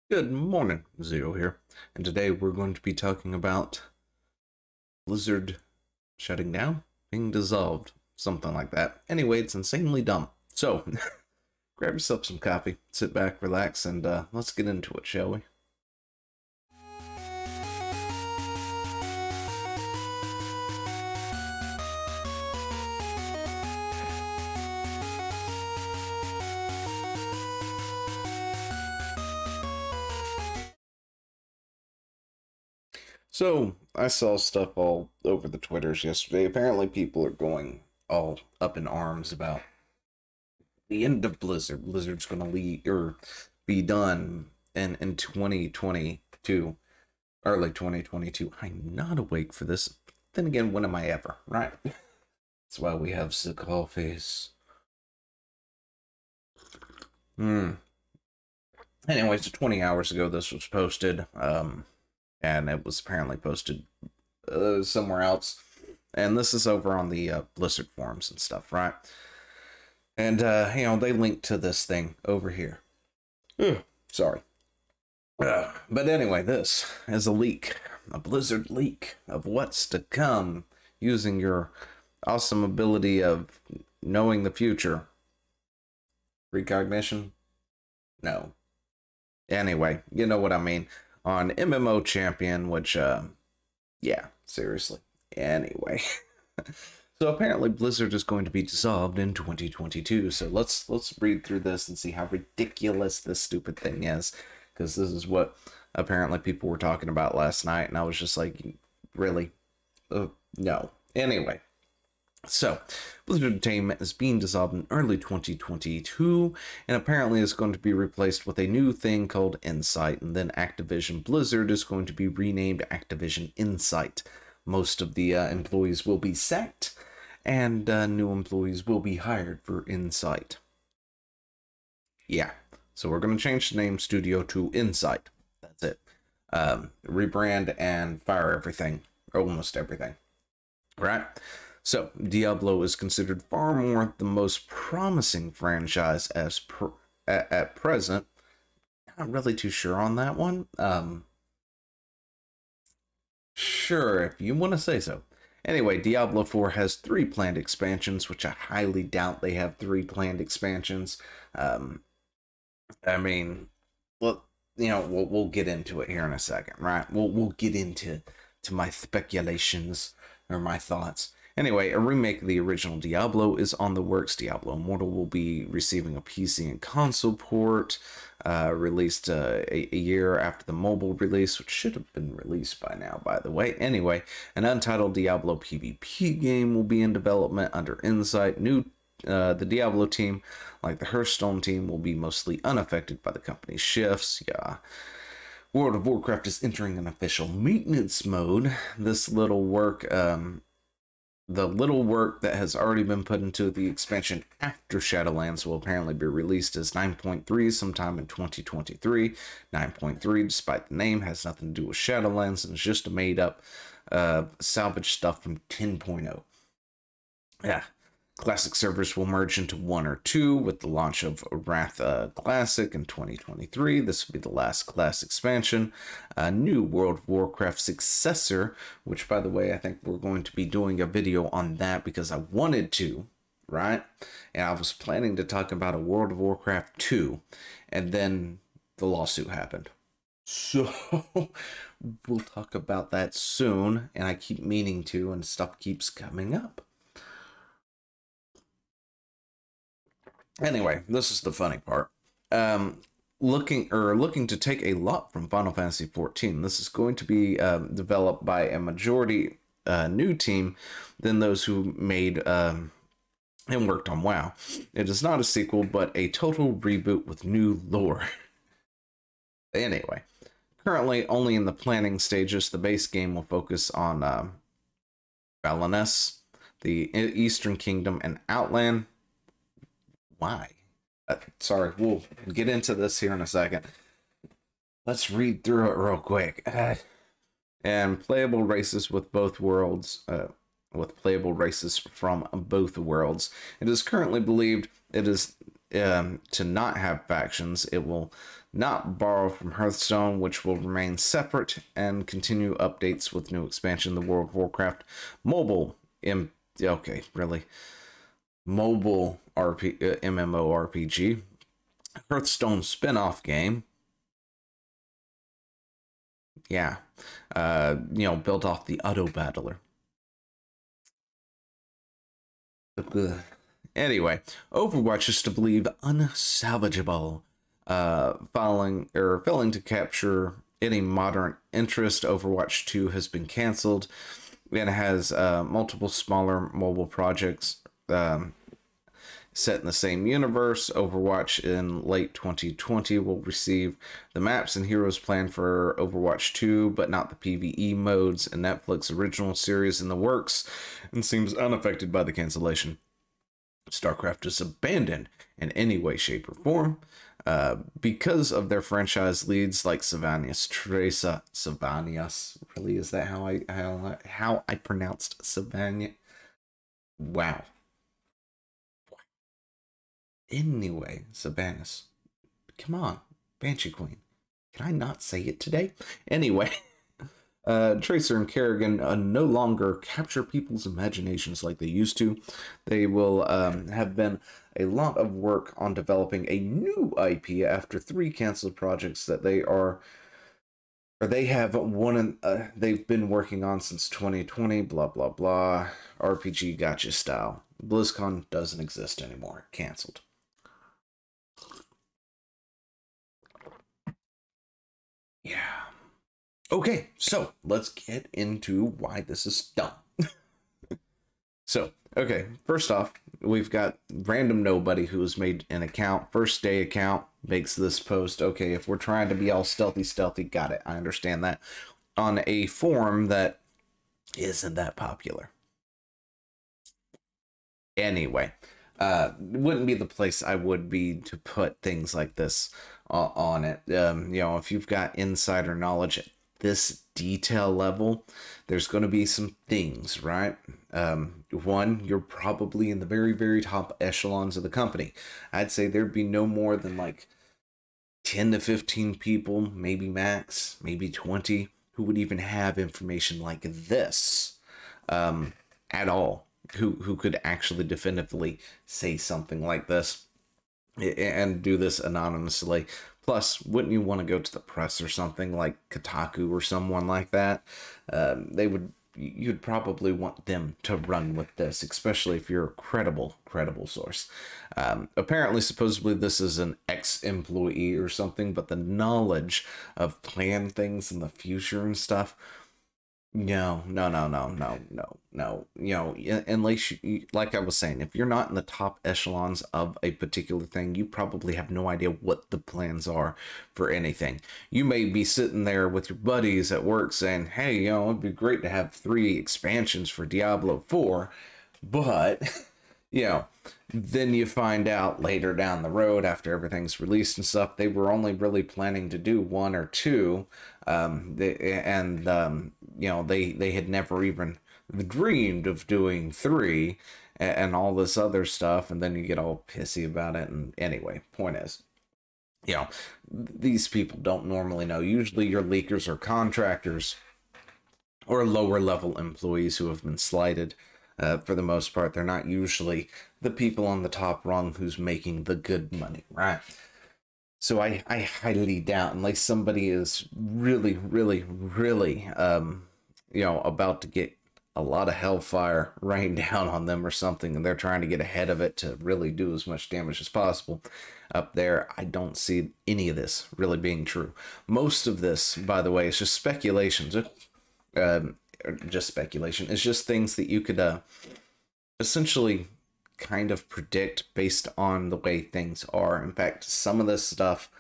Good morning, Zero here, and today we're going to be talking about Blizzard shutting down, being dissolved, something like that. Anyway, it's insanely dumb. So, grab yourself some coffee, sit back, relax, and let's get into it, shall we? So, I saw stuff all over the Twitters yesterday. Apparently, people are going all up in arms about the end of Blizzard. Blizzard's going to leave or be done in 2022, early 2022. I'm not awake for this. Then again, when am I ever, right? That's why we have sick coffees. Anyways, 20 hours ago, this was posted. And it was apparently posted somewhere else. And this is over on the Blizzard forums and stuff, right? And, they linked to this thing over here. Sorry. But anyway, this is a leak. A Blizzard leak of what's to come using your awesome ability of knowing the future. Precognition? No. Anyway, you know what I mean. On MMO Champion, which, yeah, seriously. Anyway. So apparently Blizzard is going to be dissolved in 2022. So let's read through this and see how ridiculous this stupid thing is. Because this is what apparently people were talking about last night. And I was just like, really? No. Anyway. So, Blizzard Entertainment is being dissolved in early 2022, and apparently is going to be replaced with a new thing called Insight, and then Activision Blizzard is going to be renamed Activision Insight. Most of the employees will be sacked, and new employees will be hired for Insight. Yeah, so we're going to change the name studio to Insight. That's it. Rebrand and fire everything, almost everything. Right? So, Diablo is considered far more the most promising franchise at present. Not really too sure on that one. Sure, if you want to say so. Anyway, Diablo 4 has 3 planned expansions, which I highly doubt they have 3 planned expansions. I mean, well, we'll get into it here in a second, right? We'll get into my speculations or my thoughts. Anyway, a remake of the original Diablo is on the works. Diablo Immortal will be receiving a PC and console port, released a year after the mobile release, which should have been released by now, by the way. Anyway, an Untitled Diablo PvP game will be in development under Insight. The Diablo team, like the Hearthstone team, will be mostly unaffected by the company's shifts. Yeah. World of Warcraft is entering an official maintenance mode. This little work, the little work that has already been put into the expansion after Shadowlands will apparently be released as 9.3 sometime in 2023. 9.3, despite the name, has nothing to do with Shadowlands and is just a made-up salvage stuff from 10.0. Yeah. Classic servers will merge into 1 or 2 with the launch of Wrath Classic in 2023. This will be the last class expansion. A new World of Warcraft successor, which, by the way, I think we're going to be doing a video on that because I wanted to, right? And I was planning to talk about a World of Warcraft 2, and then the lawsuit happened. So, we'll talk about that soon, and I keep meaning to, and stuff keeps coming up. Anyway, this is the funny part. Looking to take a lot from Final Fantasy XIV. This is going to be developed by a majority new team than those who made and worked on WoW. It is not a sequel, but a total reboot with new lore. Anyway, currently only in the planning stages. The base game will focus on Balinese, the Eastern Kingdom, and Outland. Why? Sorry, we'll get into this here in a second. Let's read through it real quick. And playable races with both worlds, with playable races from both worlds. It is currently believed it is to not have factions. It will not borrow from Hearthstone, which will remain separate and continue updates with new expansion, the World of Warcraft mobile. Okay, really? Mobile MMORPG, Hearthstone spin-off game. Yeah, built off the Auto Battler. Anyway, Overwatch is to believe unsalvageable, failing to capture any modern interest. Overwatch 2 has been canceled and has multiple smaller mobile projects set in the same universe. Overwatch in late 2020 will receive the maps and heroes planned for Overwatch 2, but not the PvE modes and Netflix original series in the works, and seems unaffected by the cancellation. StarCraft is abandoned in any way, shape, or form because of their franchise leads like Sylvanus Tracer. Sylvanus, really? Is that how I pronounced Sylvanus? Wow. Anyway, Sylvanus. Come on, Banshee Queen. Can I not say it today? Anyway, Tracer and Kerrigan no longer capture people's imaginations like they used to. They will have been a lot of work on developing a new IP after 3 canceled projects that they've been working on since 2020, blah, blah, blah. RPG gotcha style. BlizzCon doesn't exist anymore. Canceled. Yeah. Okay, so let's get into why this is dumb. So, okay, first off, we've got random nobody who has made an account, first day account, makes this post. Okay, if we're trying to be all stealthy, got it. I understand that. On a forum that isn't that popular. Anyway, wouldn't be the place I would be to put things like this on it. If you've got insider knowledge at this detail level, there's going to be some things, right? One, you're probably in the very, very top echelons of the company. I'd say there'd be no more than like 10 to 15 people, maybe max, maybe 20, who would even have information like this at all. Who could actually definitively say something like this and do this anonymously. Plus, wouldn't you want to go to the press or something like Kotaku or someone like that? You'd probably want them to run with this, especially if you're a credible source. Apparently, supposedly, this is an ex-employee or something, but the knowledge of plan things in the future and stuff, no. Unless like I was saying, if you're not in the top echelons of a particular thing, you probably have no idea what the plans are for anything. You may be sitting there with your buddies at work saying, hey, it'd be great to have 3 expansions for Diablo 4, but, then you find out later down the road after everything's released and stuff, they were only really planning to do 1 or 2. They had never even dreamed of doing 3 and all this other stuff, and then you get all pissy about it. And anyway, point is, these people don't normally know. Usually your leakers are contractors or lower level employees who have been slighted. For the most part, they're not usually the people on the top rung who's making the good money, right? So I highly doubt, unless somebody is really, about to get a lot of hellfire rained down on them or something, and they're trying to get ahead of it to really do as much damage as possible up there, I don't see any of this really being true. Most of this, by the way, is just speculations. Just speculation. It's just things that you could essentially kind of predict based on the way things are. In fact, some of this stuff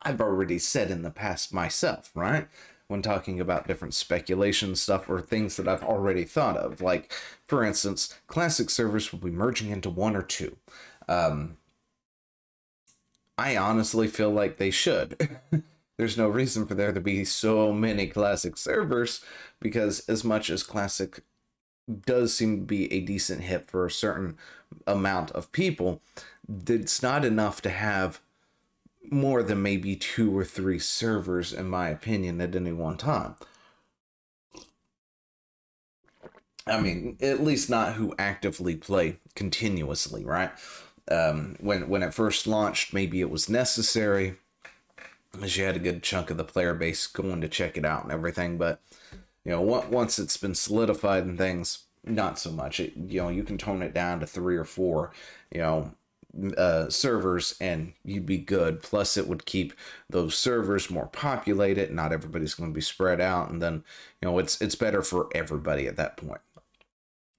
I've already said in the past myself, right? When talking about different speculation stuff or things that I've already thought of. Like, for instance, classic servers will be merging into 1 or 2. I honestly feel like they should. There's no reason for there to be so many classic servers, because as much as classic does seem to be a decent hit for a certain amount of people, it's not enough to have more than maybe 2 or 3 servers, in my opinion, at any one time. I mean, at least not who actively play continuously, right? When it first launched, maybe it was necessary, as you had a good chunk of the player base going to check it out and everything. But you know, once it's been solidified and things, not so much. You know, you can tone it down to 3 or 4, you know, servers, and you'd be good. Plus, it would keep those servers more populated. Not everybody's going to be spread out, and then you know, it's better for everybody at that point.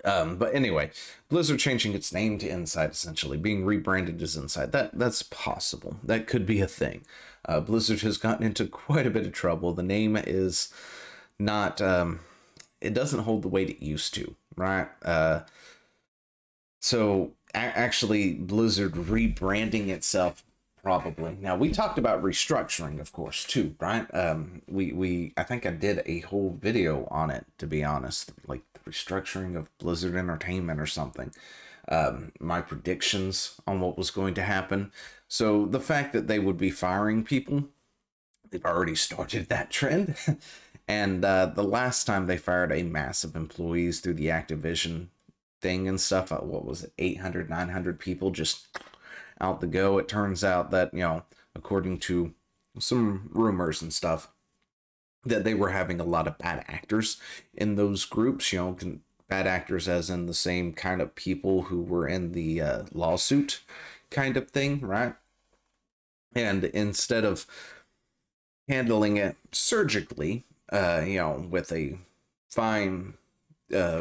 But anyway, Blizzard changing its name to Inside, essentially being rebranded as Inside. That's possible. That could be a thing. Blizzard has gotten into quite a bit of trouble. The name is not. It doesn't hold the weight it used to, right? So actually, Blizzard rebranding itself. Probably. Now, we talked about restructuring, of course, too, right? I think I did a whole video on it, to be honest, like the restructuring of Blizzard Entertainment or something. My predictions on what was going to happen. So the fact that they would be firing people, they've already started that trend. And the last time they fired a mass of employees through the Activision thing and stuff, what was it, 800, 900 people just out the go. It turns out that, you know, according to some rumors and stuff, that they were having a lot of bad actors in those groups, you know, bad actors as in the same kind of people who were in the lawsuit kind of thing, right? And instead of handling it surgically, you know, with a fine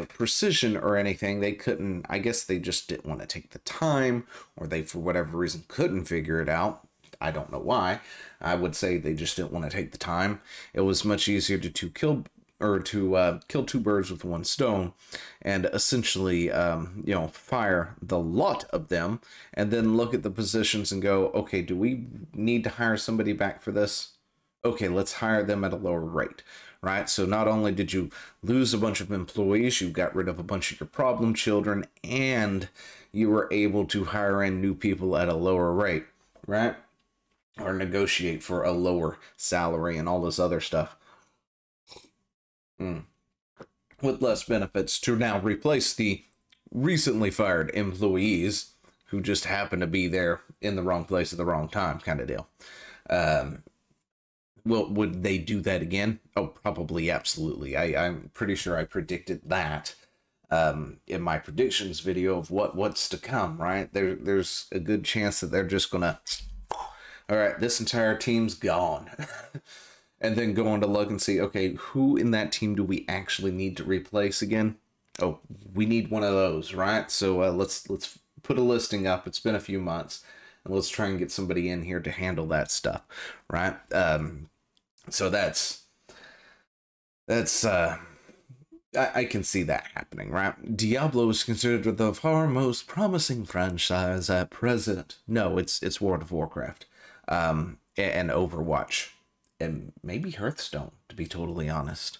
precision or anything, they couldn't. I guess they just didn't want to take the time, or they for whatever reason couldn't figure it out. I don't know why. I would say they just didn't want to take the time. It was much easier to kill 2 birds with 1 stone, and essentially you know, fire the lot of them, and then look at the positions and go, okay, do we need to hire somebody back for this? Okay, let's hire them at a lower rate. Right? So not only did you lose a bunch of employees, you got rid of a bunch of your problem children, and you were able to hire in new people at a lower rate, right? Or negotiate for a lower salary and all this other stuff. With less benefits to now replace the recently fired employees who just happen to be there in the wrong place at the wrong time kind of deal. Well, would they do that again? Oh, probably, absolutely. I'm pretty sure I predicted that in my predictions video of what's to come, right? There's a good chance that they're just gonna, all right, this entire team's gone. And then go on to look and see, okay, who in that team do we actually need to replace again? Oh, we need one of those, right? So let's put a listing up. It's been a few months, and let's try and get somebody in here to handle that stuff, right? So that's I can see that happening, right? Diablo is considered the far most promising franchise at present. No, it's World of Warcraft, and Overwatch, and maybe Hearthstone, to be totally honest.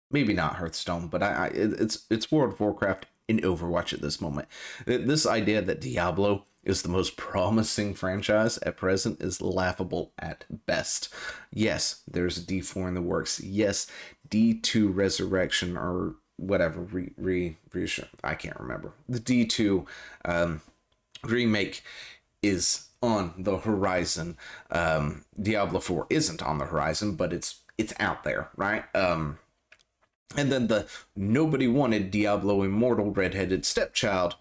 Maybe not Hearthstone, but it's World of Warcraft and Overwatch at this moment. This idea that Diablo is the most promising franchise at present is laughable at best. Yes, there's a D4 in the works. Yes, D2 Resurrection or whatever, I can't remember. The D2 remake is on the horizon. Diablo 4 isn't on the horizon, but it's out there, right? And then the nobody wanted Diablo Immortal redheaded stepchild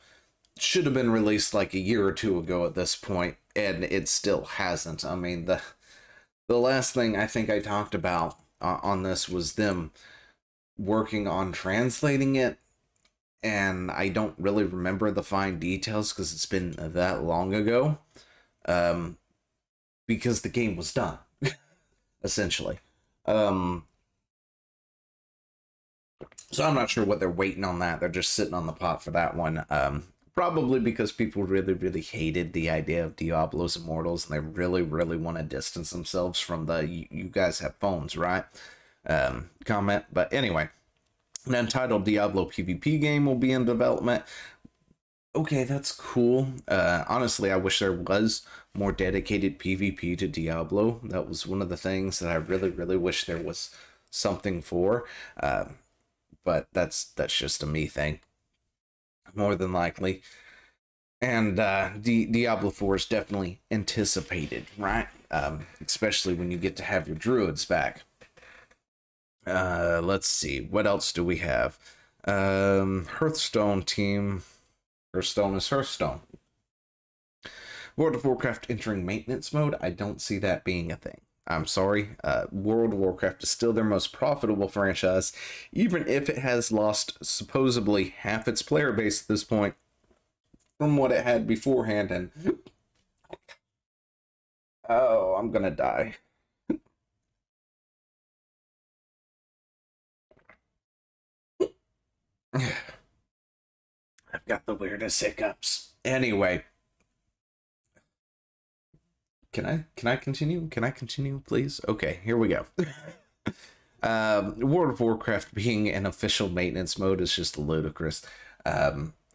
should have been released like a year or 2 ago at this point, and it still hasn't. I mean, the last thing I think I talked about on this was them working on translating it, and I don't really remember the fine details because it's been that long ago, because the game was done, essentially. So I'm not sure what they're waiting on that. They're just sitting on the pot for that one. Probably because people really, really hated the idea of Diablo's Immortals, and they really, really want to distance themselves from the you guys have phones, right? Comment. But anyway, an Untitled Diablo PvP game will be in development. Okay, that's cool. Honestly, I wish there was more dedicated PvP to Diablo. That was one of the things that I really, really wish there was something for. But that's just a me thing, more than likely. And Diablo 4 is definitely anticipated, right? Especially when you get to have your druids back. Let's see, what else do we have? Hearthstone team. Hearthstone is Hearthstone. World of Warcraft entering maintenance mode. I don't see that being a thing. I'm sorry. World of Warcraft is still their most profitable franchise, even if it has lost supposedly half its player base at this point from what it had beforehand. And oh, I'm gonna die. I've got the weirdest hiccups. Anyway, can I continue? Can I continue, please? Okay, here we go. World of Warcraft being in official maintenance mode is just ludicrous.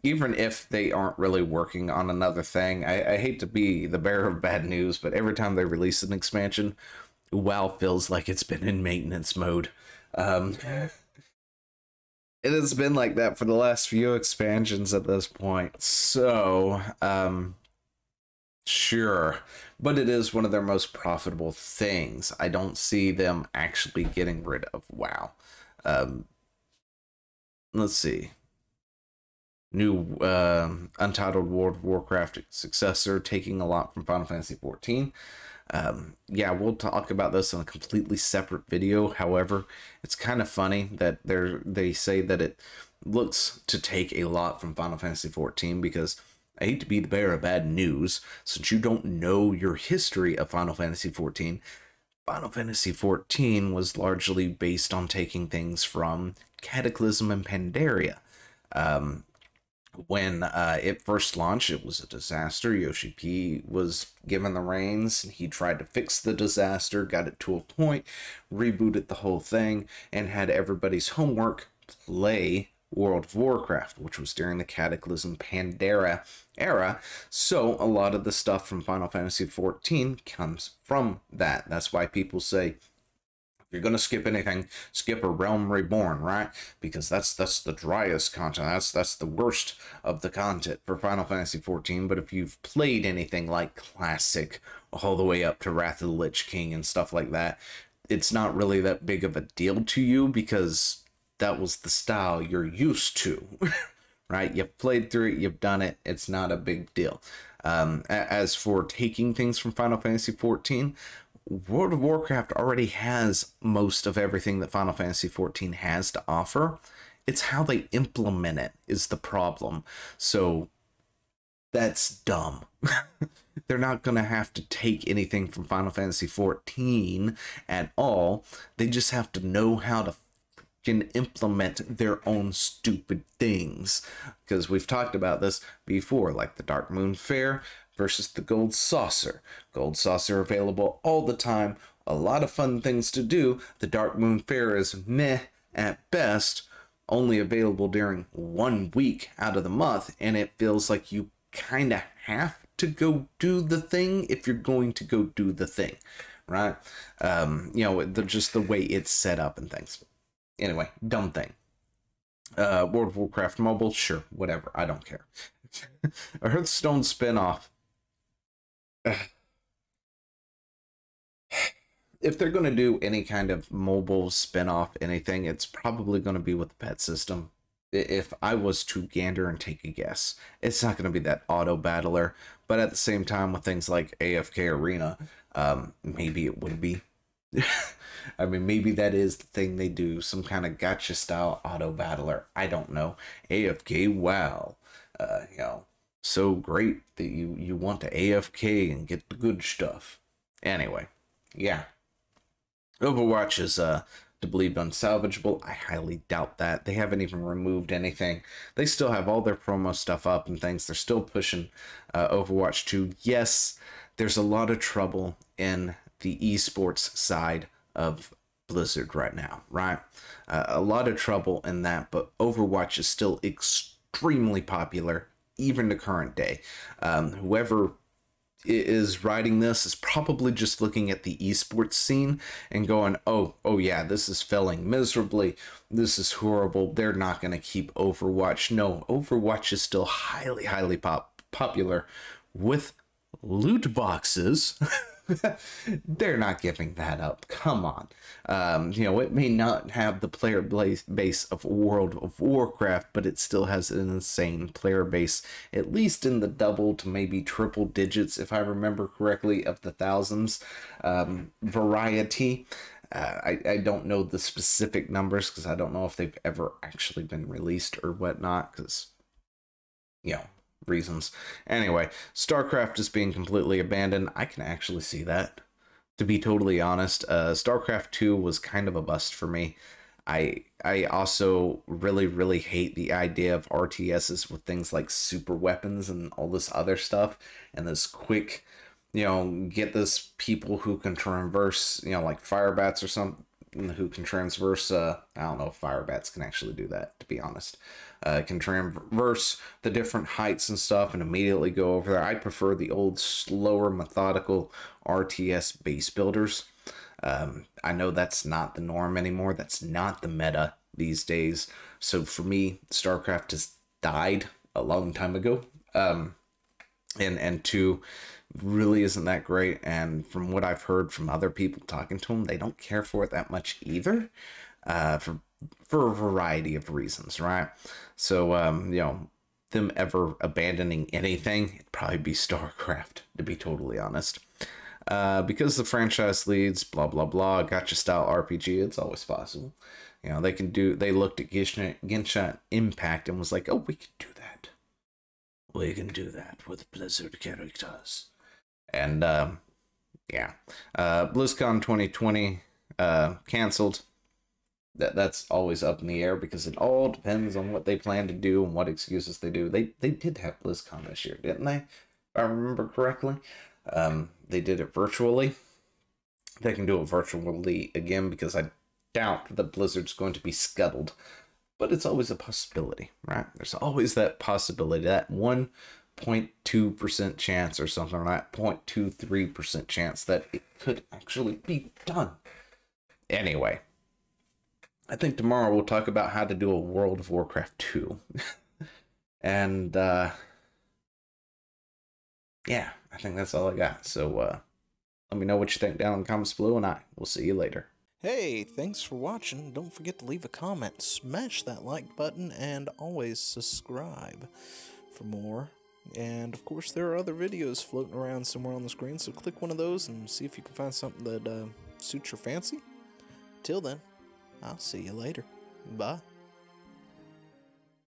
Even if they aren't really working on another thing, I hate to be the bearer of bad news, but every time they release an expansion, WoW feels like it's been in maintenance mode. It has been like that for the last few expansions at this point. So, sure. But it is one of their most profitable things. I don't see them actually getting rid of WoW. Let's see. New Untitled World of Warcraft successor, taking a lot from Final Fantasy XIV. Yeah, we'll talk about this in a completely separate video. However, it's kind of funny that they say that it looks to take a lot from Final Fantasy XIV, because I hate to be the bearer of bad news, since you don't know your history of Final Fantasy XIV. Final Fantasy XIV was largely based on taking things from Cataclysm and Pandaria. When it first launched, it was a disaster. Yoshi P was given the reins. He tried to fix the disaster, got it to a point, rebooted the whole thing, and had everybody's homework play World of Warcraft, which was during the Cataclysm Pandaria era. So a lot of the stuff from Final Fantasy XIV comes from that. That's why people say, if you're gonna skip anything, skip A Realm Reborn, right? Because that's the driest content. That's the worst of the content for Final Fantasy XIV. But if you've played anything like Classic all the way up to Wrath of the Lich King and stuff like that, it's not really that big of a deal to you, because that was the style you're used to, right? You've played through it, you've done it. It's not a big deal. As for taking things from Final Fantasy XIV, World of Warcraft already has most of everything that Final Fantasy XIV has to offer. It's how they implement it is the problem. So that's dumb. They're not going to have to take anything from Final Fantasy XIV at all. They just have to know how to can implement their own stupid things. Because we've talked about this before, like the Dark Moon Fair versus the Gold Saucer. Gold Saucer available all the time, a lot of fun things to do. The Dark Moon Fair is meh at best, only available during 1 week out of the month, and it feels like you kind of have to go do the thing if you're going to go do the thing, right? Just the way it's set up and things. Anyway, dumb thing. World of Warcraft Mobile, sure, whatever, I don't care. A Hearthstone spinoff. If they're going to do any kind of mobile spinoff, anything, it's probably going to be with the pet system. If I was to gander and take a guess, it's not going to be that auto battler, but at the same time, with things like AFK Arena, maybe it would be. I mean, maybe that is the thing they do, some kind of gotcha style auto battler. I don't know. AFK, wow. So great that you want to AFK and get the good stuff. Anyway, yeah. Overwatch is believed unsalvageable. I highly doubt that. They haven't even removed anything. They still have all their promo stuff up and things. They're still pushing Overwatch 2. Yes, there's a lot of trouble in the esports side of Blizzard right now, right? A lot of trouble in that, but Overwatch is still extremely popular, even to current day. Whoever is writing this is probably just looking at the esports scene and going, oh yeah, this is failing miserably. This is horrible. They're not going to keep Overwatch. No, Overwatch is still highly popular with loot boxes. They're not giving that up. Come on. It may not have the player base of World of Warcraft, but it still has an insane player base, at least in the double to maybe triple digits, if I remember correctly, of the thousands variety. I don't know the specific numbers because I don't know if they've ever actually been released or whatnot, because, reasons. Anyway, StarCraft is being completely abandoned. I can actually see that, to be totally honest. StarCraft 2 was kind of a bust for me. I also really hate the idea of RTSs with things like super weapons and all this other stuff, and this quick, get this people who can traverse, like Firebats or something, who can transverse, I don't know if Firebats can actually do that, to be honest. Can traverse the different heights and stuff and immediately go over there. I prefer the old, slower, methodical RTS base builders. I know that's not the norm anymore. That's not the meta these days. So for me, StarCraft has died a long time ago. And 2 really isn't that great. And from what I've heard from other people talking to them, they don't care for it that much either. For a variety of reasons, right? So, them ever abandoning anything, it'd probably be StarCraft, to be totally honest. Because the franchise leads, blah, blah, blah, gacha style RPG, it's always possible. They looked at Genshin Impact and was like, oh, we can do that. We can do that with Blizzard characters. And, BlizzCon 2020, canceled. That's always up in the air because it all depends on what they plan to do and what excuses they do. They did have BlizzCon this year, didn't they? If I remember correctly. They did it virtually. They can do it virtually again because I doubt that Blizzard's going to be scuttled. But it's always a possibility, right? There's always that possibility, that 1.2% chance or something like that, 0.23% chance that it could actually be done. Anyway. I think tomorrow we'll talk about how to do a World of Warcraft 2. And, yeah, I think that's all I got. So, let me know what you think down in the comments below, and we'll see you later. Hey, thanks for watching. Don't forget to leave a comment, smash that like button, and always subscribe for more. And, of course, there are other videos floating around somewhere on the screen, so click one of those and see if you can find something that suits your fancy. Till then, I'll see you later. Bye.